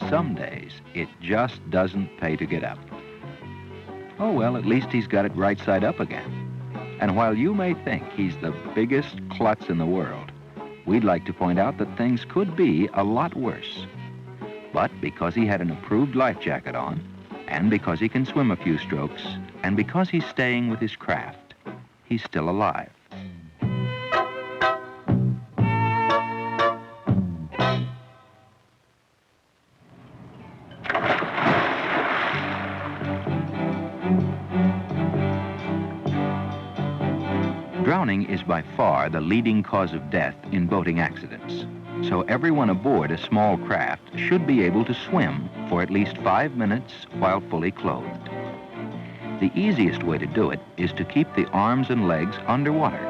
some days, it just doesn't pay to get up. Oh, well, at least he's got it right side up again. And while you may think he's the biggest klutz in the world, we'd like to point out that things could be a lot worse. But because he had an approved life jacket on, and because he can swim a few strokes, and because he's staying with his craft, he's still alive. Drowning is by far the leading cause of death in boating accidents. So everyone aboard a small craft should be able to swim for at least 5 minutes while fully clothed. The easiest way to do it is to keep the arms and legs underwater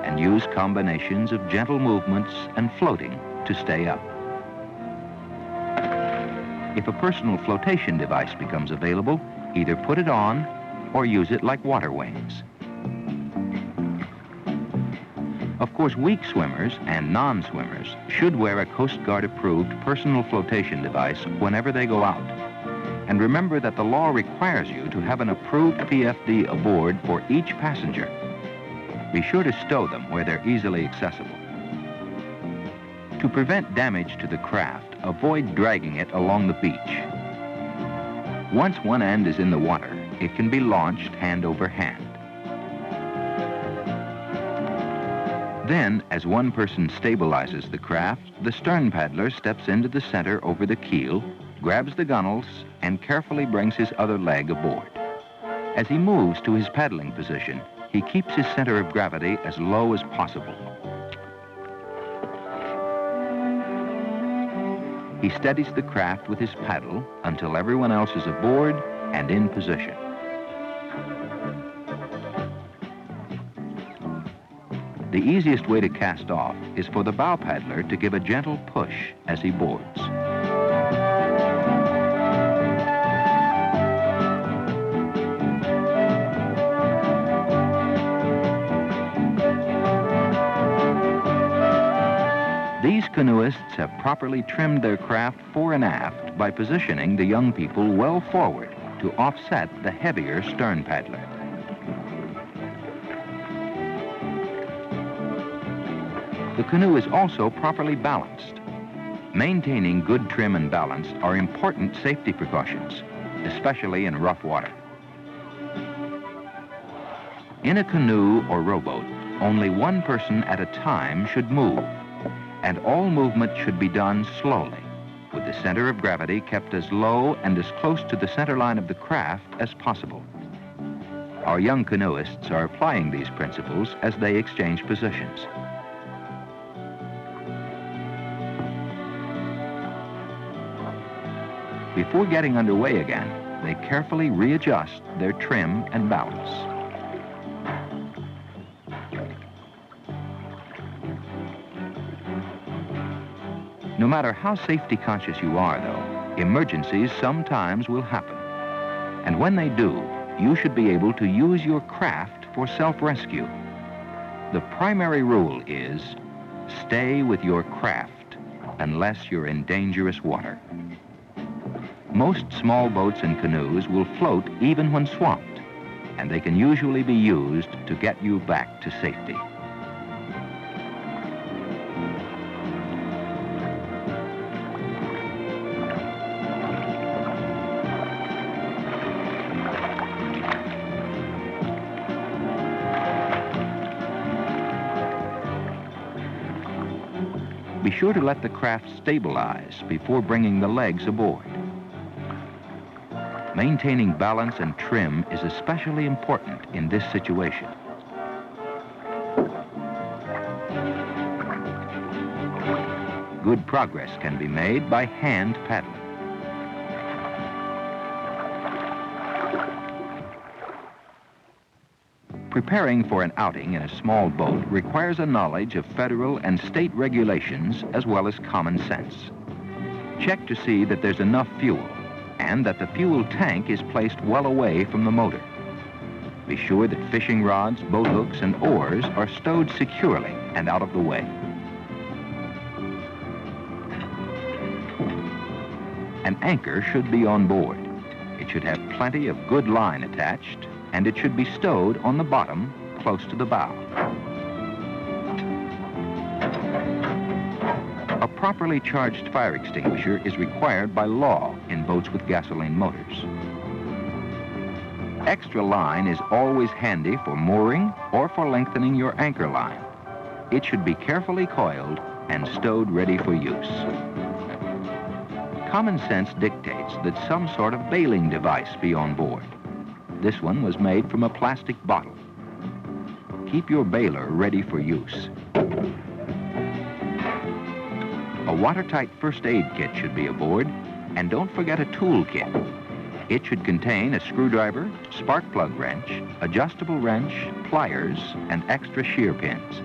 and use combinations of gentle movements and floating to stay up. If a personal flotation device becomes available, either put it on or use it like water wings. Of course, weak swimmers and non-swimmers should wear a Coast Guard-approved personal flotation device whenever they go out. And remember that the law requires you to have an approved PFD aboard for each passenger. Be sure to stow them where they're easily accessible. To prevent damage to the craft, avoid dragging it along the beach. Once one end is in the water, it can be launched hand over hand. Then, as one person stabilizes the craft, the stern paddler steps into the center over the keel, grabs the gunnels, and carefully brings his other leg aboard. As he moves to his paddling position, he keeps his center of gravity as low as possible. He steadies the craft with his paddle until everyone else is aboard and in position. The easiest way to cast off is for the bow paddler to give a gentle push as he boards. These canoeists have properly trimmed their craft fore and aft by positioning the young people well forward to offset the heavier stern paddler. The canoe is also properly balanced. Maintaining good trim and balance are important safety precautions, especially in rough water. In a canoe or rowboat, only one person at a time should move, and all movement should be done slowly, with the center of gravity kept as low and as close to the center line of the craft as possible. Our young canoeists are applying these principles as they exchange positions. Before getting underway again, they carefully readjust their trim and balance. No matter how safety conscious you are, though, emergencies sometimes will happen. And when they do, you should be able to use your craft for self-rescue. The primary rule is stay with your craft unless you're in dangerous water. Most small boats and canoes will float even when swamped, and they can usually be used to get you back to safety. Be sure to let the craft stabilize before bringing the legs aboard. Maintaining balance and trim is especially important in this situation. Good progress can be made by hand paddling. Preparing for an outing in a small boat requires a knowledge of federal and state regulations as well as common sense. Check to see that there's enough fuel and that the fuel tank is placed well away from the motor. Be sure that fishing rods, boat hooks, and oars are stowed securely and out of the way. An anchor should be on board. It should have plenty of good line attached, and it should be stowed on the bottom, close to the bow. A properly charged fire extinguisher is required by law in boats with gasoline motors. Extra line is always handy for mooring or for lengthening your anchor line. It should be carefully coiled and stowed ready for use. Common sense dictates that some sort of bailing device be on board. This one was made from a plastic bottle. Keep your bailer ready for use. A watertight first aid kit should be aboard, and don't forget a tool kit. It should contain a screwdriver, spark plug wrench, adjustable wrench, pliers, and extra shear pins.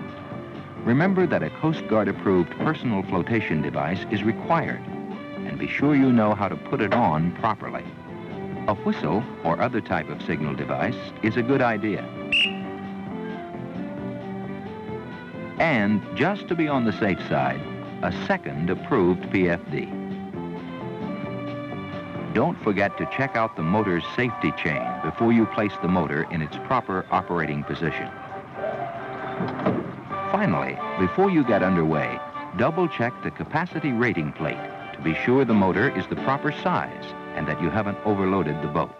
Remember that a Coast Guard approved personal flotation device is required, and be sure you know how to put it on properly. A whistle or other type of signal device is a good idea. And just to be on the safe side, a second approved PFD. Don't forget to check out the motor's safety chain before you place the motor in its proper operating position. Finally, before you get underway, double-check the capacity rating plate to be sure the motor is the proper size and that you haven't overloaded the boat.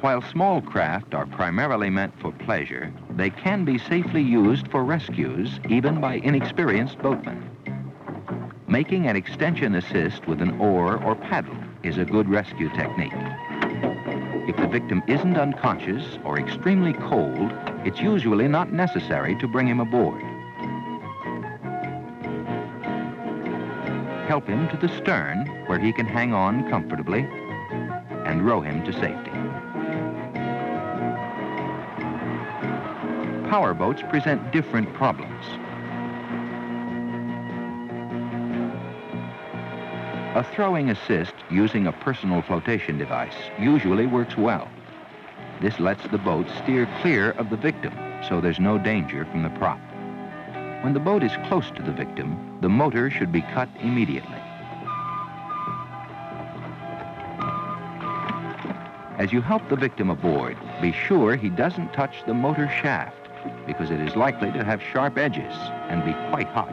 While small craft are primarily meant for pleasure, they can be safely used for rescues, even by inexperienced boatmen. Making an extension assist with an oar or paddle is a good rescue technique. If the victim isn't unconscious or extremely cold, it's usually not necessary to bring him aboard. Help him to the stern, where he can hang on comfortably, and row him to safety. Powerboats present different problems. A throwing assist using a personal flotation device usually works well. This lets the boat steer clear of the victim, so there's no danger from the prop. When the boat is close to the victim, the motor should be cut immediately. As you help the victim aboard, be sure he doesn't touch the motor shaft, because it is likely to have sharp edges and be quite hot.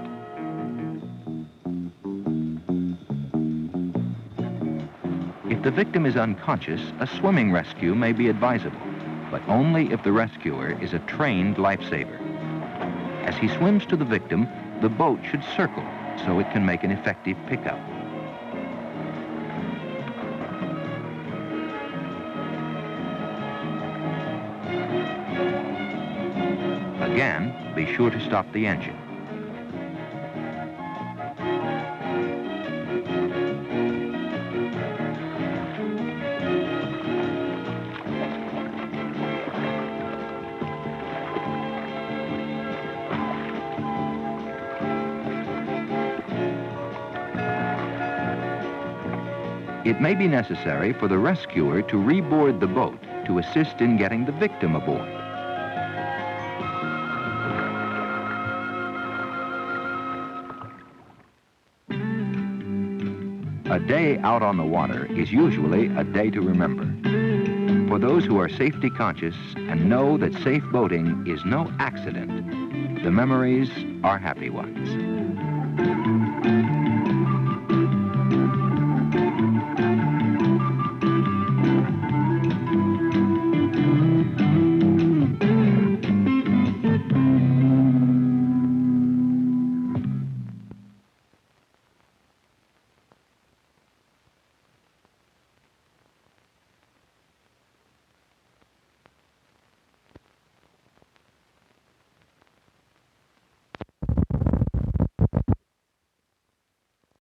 If the victim is unconscious, a swimming rescue may be advisable, but only if the rescuer is a trained lifesaver. As he swims to the victim, the boat should circle so it can make an effective pickup. Again, be sure to stop the engine. It may be necessary for the rescuer to reboard the boat to assist in getting the victim aboard. A day out on the water is usually a day to remember. For those who are safety conscious and know that safe boating is no accident, the memories are happy ones.